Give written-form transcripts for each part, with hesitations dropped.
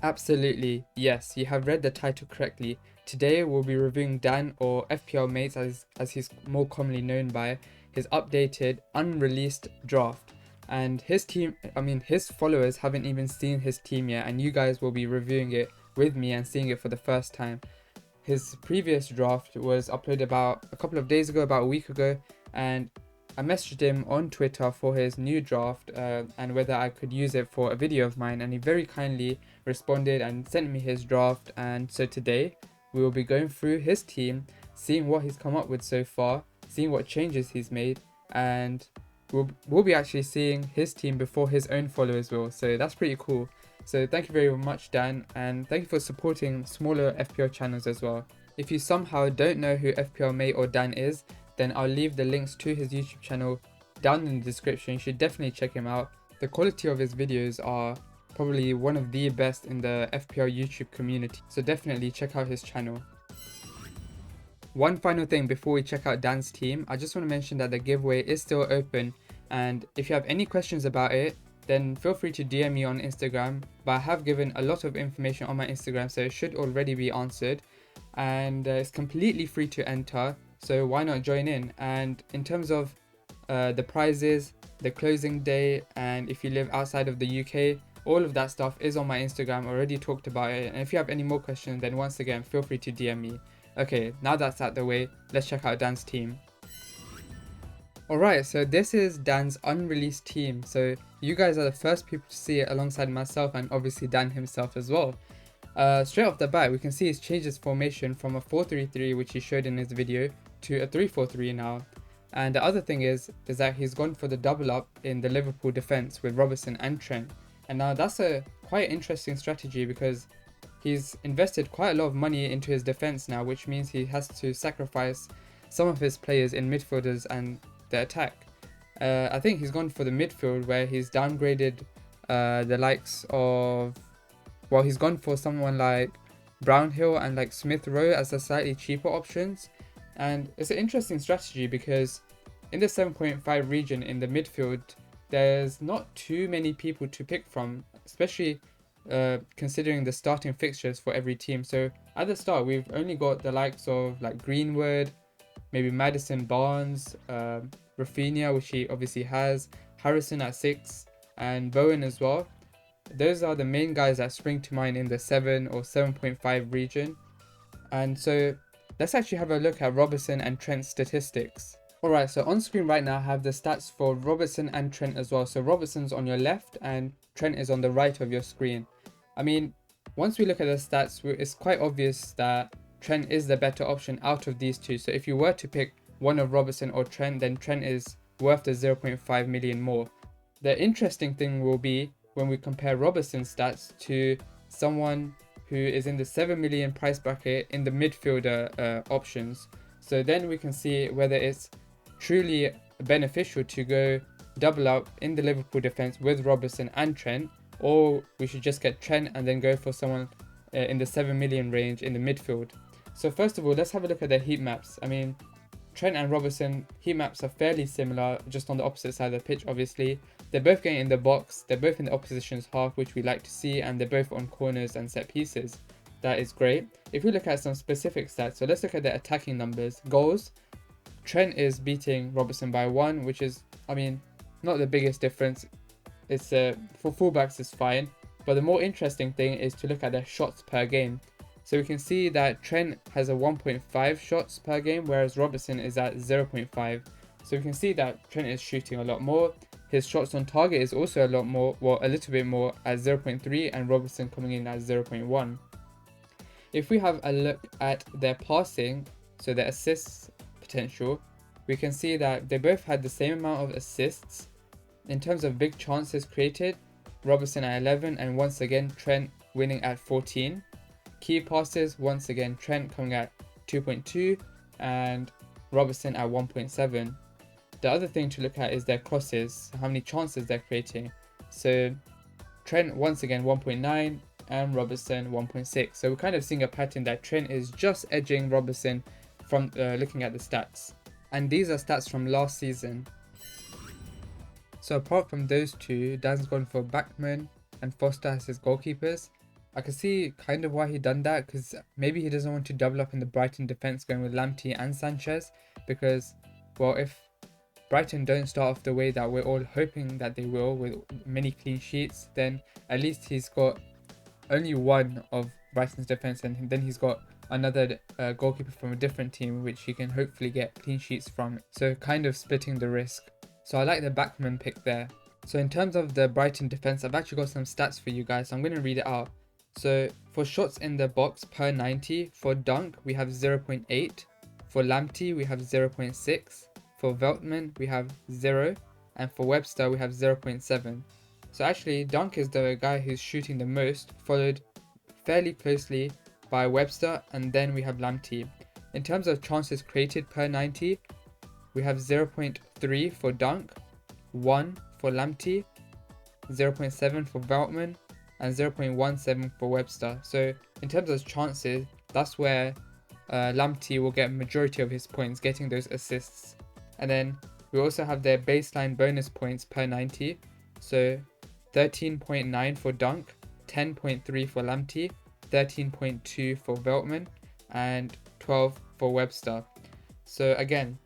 Absolutely, yes, you have read the title correctly. Today we'll be reviewing Dan, or FPL Mates as he's more commonly known by, his updated, unreleased draft. And his team, his followers haven't even seen his team yet, and you guys will be reviewing it with me and seeing it for the first time. His previous draft was uploaded about a couple of days ago, about a week ago, and I messaged him on Twitter for his new draft and whether I could use it for a video of mine, and he very kindly responded and sent me his draft. And so today we will be going through his team, seeing what he's come up with so far, seeing what changes he's made, and we'll be actually seeing his team before his own followers will, so that's pretty cool. So thank you very much, Dan, and thank you for supporting smaller FPL channels as well. If you somehow don't know who FPL Mate or Dan is, then I'll leave the links to his YouTube channel down in the description. You should definitely check him out. The quality of his videos are probably one of the best in the FPL YouTube community, so definitely check out his channel. One final thing before we check out Dan's team, I just want to mention that the giveaway is still open, and if you have any questions about it, then feel free to DM me on Instagram, but I have given a lot of information on my Instagram, so it should already be answered, and it's completely free to enter, so why not join in? And in terms of the prizes, the closing day, and if you live outside of the UK, all of that stuff is on my Instagram. I already talked about it, and if you have any more questions, then once again feel free to DM me. Okay, now that's out the way, let's check out Dan's team. Alright, so this is Dan's unreleased team, so you guys are the first people to see it alongside myself and obviously Dan himself as well. Straight off the bat, we can see he's changed his formation from a 4-3-3, which he showed in his video, to a 3-4-3 now. And the other thing is that he's gone for the double up in the Liverpool defence with Robertson and Trent. And now that's a quite interesting strategy because he's invested quite a lot of money into his defence now, which means he has to sacrifice some of his players in midfielders and the attack. I think he's gone for the midfield where he's downgraded the likes of, well, he's gone for someone like Brownhill and like Smith Rowe as the slightly cheaper options. And it's an interesting strategy because in the 7.5 region in the midfield, there's not too many people to pick from, especially considering the starting fixtures for every team. So at the start, we've only got the likes of like Greenwood, maybe Madison, Barnes, Rafinha, which he obviously has, Harrison at 6, and Bowen as well. Those are the main guys that spring to mind in the 7 or 7.5 region. And so let's actually have a look at Robertson and Trent's statistics. Alright, so on screen right now I have the stats for Robertson and Trent as well. So Robertson's on your left and Trent is on the right of your screen. I mean, once we look at the stats, it's quite obvious that Trent is the better option out of these two. So if you were to pick one of Robertson or Trent, then Trent is worth the 0.5 million more. The interesting thing will be when we compare Robertson's stats to someone who is in the 7 million price bracket in the midfielder options. So then we can see whether it's truly beneficial to go double up in the Liverpool defense with Robertson and Trent, or we should just get Trent and then go for someone in the 7 million range in the midfield. So first of all, let's have a look at their heat maps. I mean, Trent and Robertson heat maps are fairly similar, just on the opposite side of the pitch obviously. They're both getting in the box, they're both in the opposition's half, which we like to see, and they're both on corners and set pieces. That is great. If we look at some specific stats, so let's look at their attacking numbers. Goals, Trent is beating Robertson by 1, which is, I mean, not the biggest difference. It's for fullbacks it's fine, but the more interesting thing is to look at their shots per game. So we can see that Trent has a 1.5 shots per game, whereas Robertson is at 0.5. So we can see that Trent is shooting a lot more. His shots on target is also a lot more, well, a little bit more at 0.3, and Robertson coming in at 0.1. If we have a look at their passing, so their assists potential, we can see that they both had the same amount of assists. In terms of big chances created, Robertson at 11, and once again Trent winning at 14. Key passes, once again Trent coming at 2.2 and Robertson at 1.7. The other thing to look at is their crosses, how many chances they're creating. So Trent once again 1.9 and Robertson 1.6. So we're kind of seeing a pattern that Trent is just edging Robertson from looking at the stats. And these are stats from last season. So apart from those two, Dan's gone for Backman and Foster as his goalkeepers. I can see kind of why he done that, because maybe he doesn't want to double up in the Brighton defense going with Lamptey and Sanchez, because, well, if Brighton don't start off the way that we're all hoping that they will, with many clean sheets, then at least he's got only one of Brighton's defense, and then he's got another goalkeeper from a different team which he can hopefully get clean sheets from, so kind of splitting the risk. So I like the backman pick there. So in terms of the Brighton defense, I've actually got some stats for you guys, so I'm going to read it out. So for shots in the box per 90, for Dunk we have 0.8, for Lamptey we have 0.6, for Veltman we have 0, and for Webster we have 0.7. So actually Dunk is the guy who's shooting the most, followed fairly closely by Webster, and then we have Lamptey. In terms of chances created per 90, we have 0.3 for Dunk, 1 for Lamptey, 0.7 for Veltman, and 0.17 for Webster. So in terms of chances, that's where Lamptey will get majority of his points, getting those assists. And then we also have their baseline bonus points per 90. So 13.9 for Dunk, 10.3 for Lamptey, 13.2 for Veltman, and 12 for Webster. So again,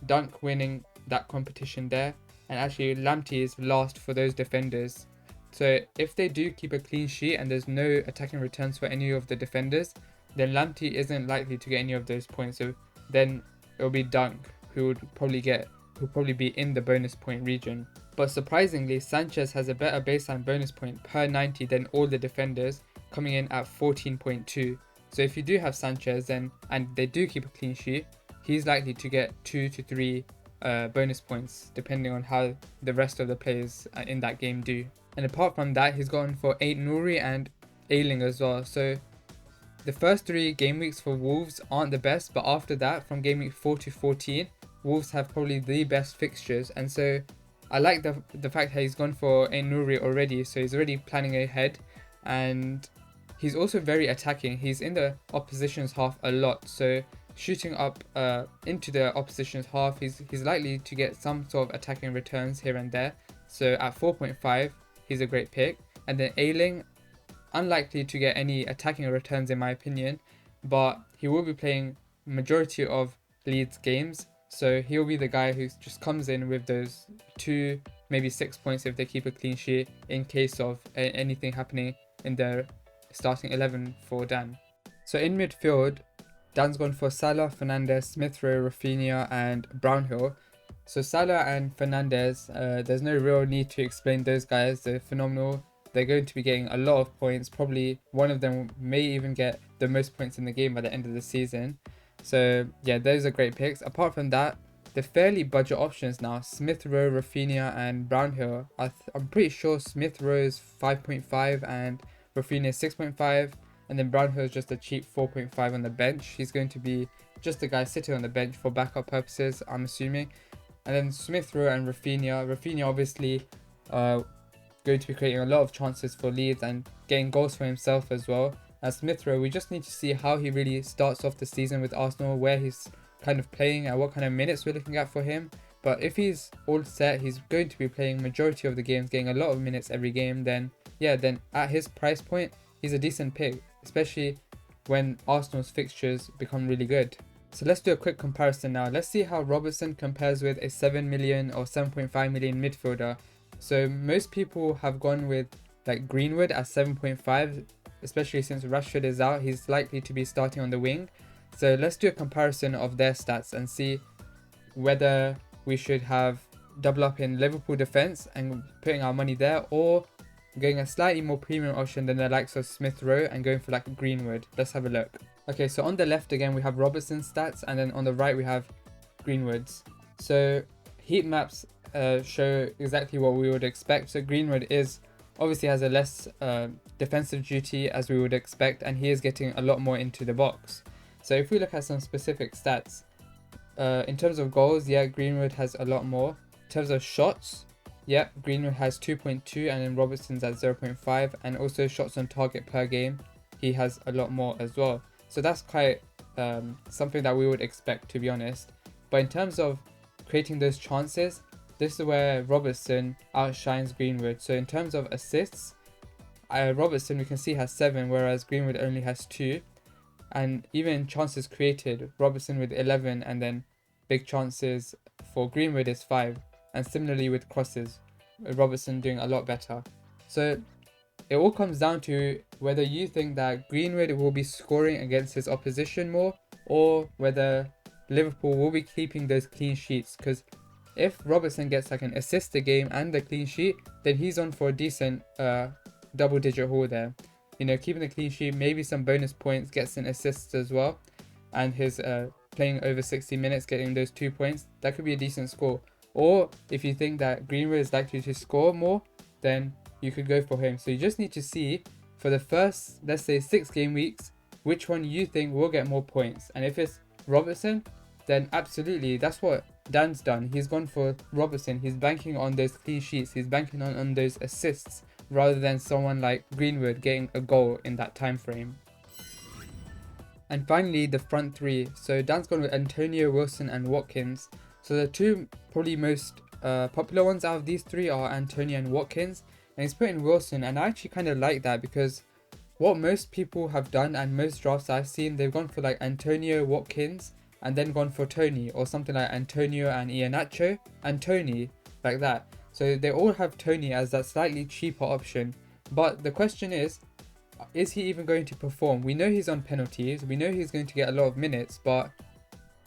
Dunk winning that competition there, and actually Lamptey is last for those defenders. So if they do keep a clean sheet and there's no attacking returns for any of the defenders, then Lamptey isn't likely to get any of those points. So then it'll be Dunk who would probably be in the bonus point region. But surprisingly, Sanchez has a better baseline bonus point per 90 than all the defenders, coming in at 14.2. So if you do have Sanchez and they do keep a clean sheet, he's likely to get 2 to 3 bonus points depending on how the rest of the players in that game do. And apart from that, he's gone for Aït-Nouri and Ayling as well. So the first 3 game weeks for Wolves aren't the best, but after that, from game week 4 to 14, Wolves have probably the best fixtures. And so I like the fact that he's gone for Aït-Nouri already, so he's already planning ahead. And he's also very attacking. He's in the opposition's half a lot, so shooting up into the opposition's half, he's likely to get some sort of attacking returns here and there. So at 4.5, he's a great pick. And then Ayling, unlikely to get any attacking returns in my opinion, but he will be playing majority of Leeds games, so he'll be the guy who just comes in with those 2, maybe 6 points if they keep a clean sheet in case of anything happening in their starting 11 for Dan. So in midfield, Dan's gone for Salah, Fernandes, Smith Rowe, Rafinha and Brownhill. So Salah and Fernandes, there's no real need to explain those guys. They're phenomenal. They're going to be getting a lot of points. Probably one of them may even get the most points in the game by the end of the season. So yeah, those are great picks. Apart from that, the fairly budget options now, Smith Rowe, Rafinha and Brownhill. I'm pretty sure Smith Rowe is 5.5 and Rafinha is 6.5. And then Brownhill is just a cheap 4.5 on the bench. He's going to be just a guy sitting on the bench for backup purposes, I'm assuming. And then Smith Rowe and Rafinha. Rafinha obviously going to be creating a lot of chances for Leeds and getting goals for himself as well. As Smith Rowe, we just need to see how he really starts off the season with Arsenal, where he's kind of playing and what kind of minutes we're looking at for him. But if he's all set, he's going to be playing majority of the games, getting a lot of minutes every game, then yeah, then at his price point, he's a decent pick, especially when Arsenal's fixtures become really good. So let's do a quick comparison now. Let's see how Robertson compares with a 7 million or 7.5 million midfielder. So most people have gone with like Greenwood at 7.5, especially since Rashford is out. He's likely to be starting on the wing. So let's do a comparison of their stats and see whether we should have double up in Liverpool defense and putting our money there, or going a slightly more premium option than the likes of Smith Rowe and going for like Greenwood. Let's have a look. Okay, so on the left again we have Robertson's stats, and then on the right we have Greenwood's. So heat maps show exactly what we would expect. So Greenwood obviously has a less defensive duty as we would expect, and he is getting a lot more into the box. So if we look at some specific stats, in terms of goals, yeah, Greenwood has a lot more. In terms of shots, yeah, Greenwood has 2.2 and then Robertson's at 0.5, and also shots on target per game, he has a lot more as well. So that's quite something that we would expect, to be honest. But in terms of creating those chances, this is where Robertson outshines Greenwood. So in terms of assists, Robertson we can see has 7, whereas Greenwood only has 2. And even chances created, Robertson with 11, and then big chances for Greenwood is 5. And similarly with crosses, Robertson doing a lot better. So it all comes down to whether you think that Greenwood will be scoring against his opposition more, or whether Liverpool will be keeping those clean sheets. Because if Robertson gets like an assist a game and a clean sheet, then he's on for a decent double-digit haul there. You know, keeping the clean sheet, maybe some bonus points, gets an assist as well, and his playing over 60 minutes, getting those 2 points, that could be a decent score. Or if you think that Greenwood is likely to score more, then you could go for him. So you just need to see for the first, let's say 6 game weeks, which one you think will get more points. And if it's Robertson, then absolutely, that's what Dan's done. He's gone for Robertson. He's banking on those clean sheets. He's banking on those assists, rather than someone like Greenwood getting a goal in that time frame. And finally, the front three. So Dan's gone with Antonio, Wilson and Watkins. So the two probably most popular ones out of these three are Antonio and Watkins. And he's put in Wilson, and I actually kind of like that, because what most people have done, and most drafts I've seen, they've gone for like Antonio, Watkins, and then gone for Tony, or something like Antonio and IHEANACHO and Tony, like that. So they all have Tony as that slightly cheaper option. But the question is he even going to perform? We know he's on penalties, we know he's going to get a lot of minutes, but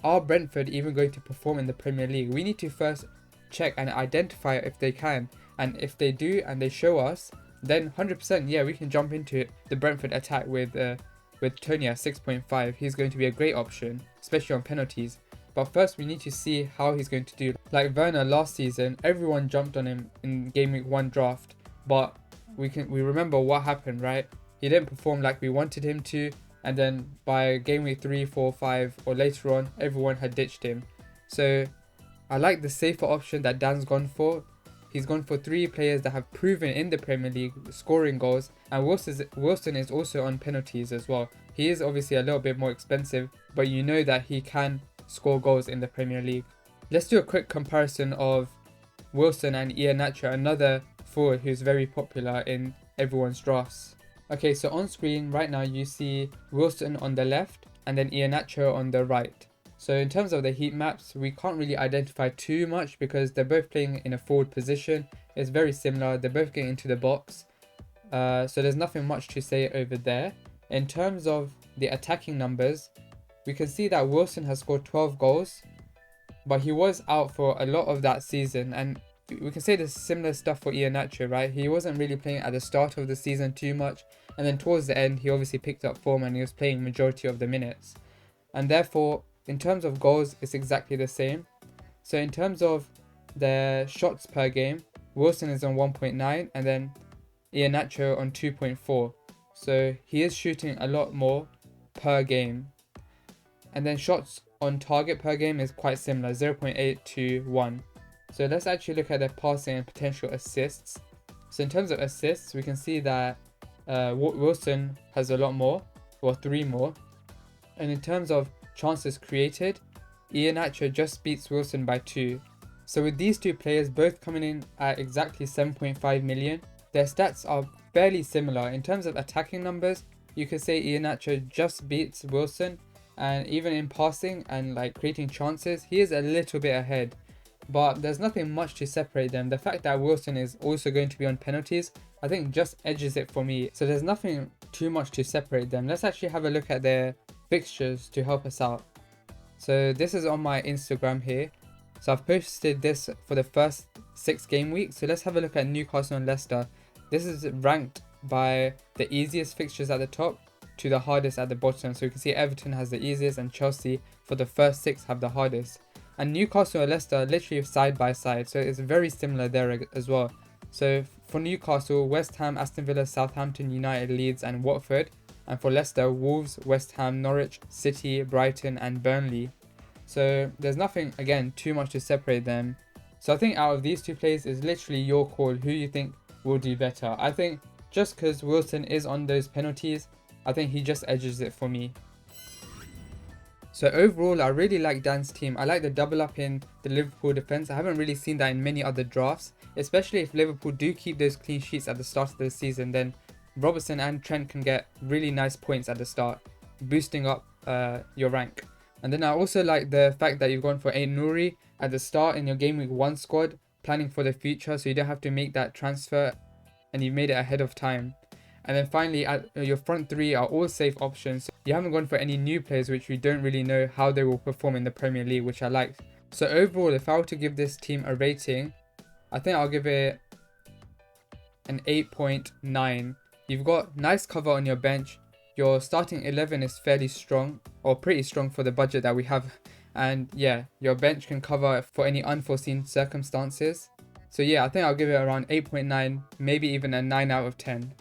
are Brentford even going to perform in the Premier League? We need to first check and identify if they can. And if they do and they show us, then 100%, yeah, we can jump into the Brentford attack with Tony at 6.5. He's going to be a great option, especially on penalties. But first we need to see how he's going to do. Like Werner last season, everyone jumped on him in game week 1 draft, but we remember what happened, right? He didn't perform like we wanted him to, and then by game week 3, 4, 5 or later on, everyone had ditched him. So I like the safer option that Dan's gone for. He's gone for 3 players that have proven in the Premier League scoring goals, and Wilson is also on penalties as well. He is obviously a little bit more expensive, but you know that he can score goals in the Premier League. Let's do a quick comparison of Wilson and IHEANACHO, another forward who's very popular in everyone's drafts. Okay, so on screen right now you see Wilson on the left and then IHEANACHO on the right. So in terms of the heat maps, we can't really identify too much because they're both playing in a forward position. It's very similar, they're both getting into the box. So there's nothing much to say over there. In terms of the attacking numbers, we can see that Wilson has scored 12 goals, but he was out for a lot of that season. And we can say the similar stuff for IHEANACHO, right? He wasn't really playing at the start of the season too much. And then towards the end, he obviously picked up form and he was playing majority of the minutes. And therefore, in terms of goals, it's exactly the same. So in terms of their shots per game, Wilson is on 1.9 and then IHEANACHO on 2.4. So he is shooting a lot more per game. And then shots on target per game is quite similar, 0.8 to 1. So let's actually look at their passing and potential assists. So in terms of assists, we can see that Wilson has a lot more, or 3 more. And in terms of chances created, IHEANACHO just beats Wilson by 2. So with these two players both coming in at exactly 7.5 million, their stats are fairly similar. In terms of attacking numbers, you could say IHEANACHO just beats Wilson, and even in passing and like creating chances, he is a little bit ahead. But there's nothing much to separate them. The fact that Wilson is also going to be on penalties, I think just edges it for me. So there's nothing too much to separate them. Let's actually have a look at their fixtures to help us out. So this is on my Instagram here. So I've posted this for the first 6 game weeks. So let's have a look at Newcastle and Leicester. This is ranked by the easiest fixtures at the top to the hardest at the bottom. So you can see Everton has the easiest and Chelsea for the first 6 have the hardest. And Newcastle and Leicester are literally side by side. So it's very similar there as well. So for Newcastle, West Ham, Aston Villa, Southampton, United, Leeds and Watford. And for Leicester, Wolves, West Ham, Norwich, City, Brighton and Burnley. So there's nothing, again, too much to separate them. So I think out of these two players, it's literally your call who you think will do better. I think just because Wilson is on those penalties, I think he just edges it for me. So overall, I really like Dan's team. I like the double up in the Liverpool defence. I haven't really seen that in many other drafts, especially if Liverpool do keep those clean sheets at the start of the season. Then Robertson and Trent can get really nice points at the start, boosting up your rank. And then I also like the fact that you've gone for a Nouri at the start in your game week 1 squad, planning for the future, so you don't have to make that transfer and you made it ahead of time. And then finally, your front 3 are all safe options. So you haven't gone for any new players which we don't really know how they will perform in the Premier League, which I like. So overall, if I were to give this team a rating, I think I'll give it an 8.9. You've got nice cover on your bench. Your starting 11 is fairly strong, or pretty strong for the budget that we have. And yeah, your bench can cover for any unforeseen circumstances. So yeah, I think I'll give it around 8.9, maybe even a 9 out of 10.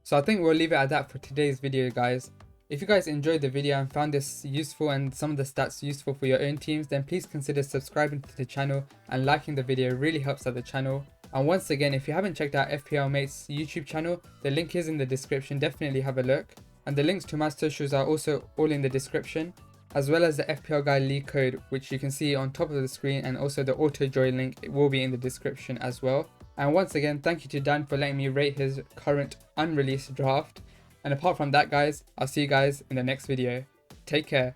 So I think we'll leave it at that for today's video, guys. If you guys enjoyed the video and found this useful and some of the stats useful for your own teams, then please consider subscribing to the channel and liking the video. It really helps out the channel. And once again, if you haven't checked out FPL Mates YouTube channel, the link is in the description. Definitely have a look. And the links to my socials are also all in the description, as well as the FPL Guide League code, which you can see on top of the screen, and also the auto join link, it will be in the description as well. And once again, thank you to Dan for letting me rate his current unreleased draft. And apart from that, guys, I'll see you guys in the next video. Take care.